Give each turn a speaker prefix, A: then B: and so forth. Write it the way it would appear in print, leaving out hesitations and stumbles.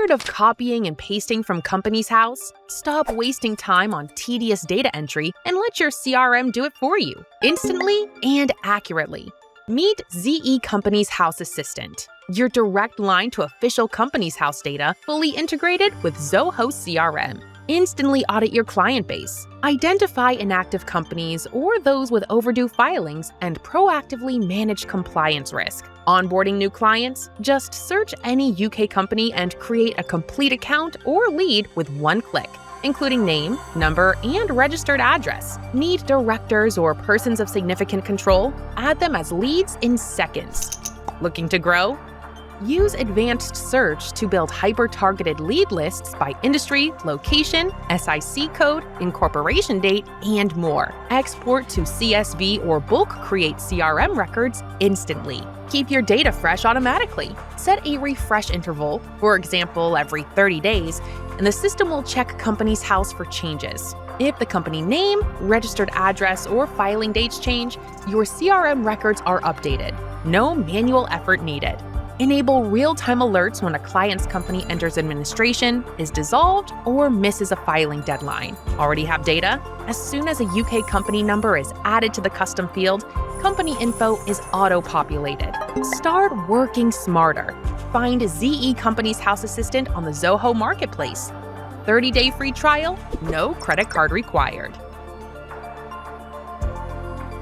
A: Tired of copying and pasting from Companies House? Stop wasting time on tedious data entry and let your CRM do it for you, instantly and accurately. Meet ZE Companies House Assistant, your direct line to official Companies House data, fully integrated with Zoho CRM. Instantly audit your client base, identify inactive companies or those with overdue filings, and proactively manage compliance risk. Onboarding new clients? Just search any UK company and create a complete account or lead with one click, including name, number, and registered address. Need directors or persons of significant control? Add them as leads in seconds. Looking to grow? Use advanced search to build hyper-targeted lead lists by industry, location, SIC code, incorporation date, and more. Export to CSV or bulk create CRM records instantly. Keep your data fresh automatically. Set a refresh interval, for example, every 30 days, and the system will check Companies House for changes. If the company name, registered address, or filing dates change, your CRM records are updated. No manual effort needed. Enable real-time alerts when a client's company enters administration, is dissolved, or misses a filing deadline. Already have data? As soon as a UK company number is added to the custom field, company info is auto-populated. Start working smarter. Find ZE Companies House Assistant on the Zoho Marketplace. 30-day free trial, no credit card required.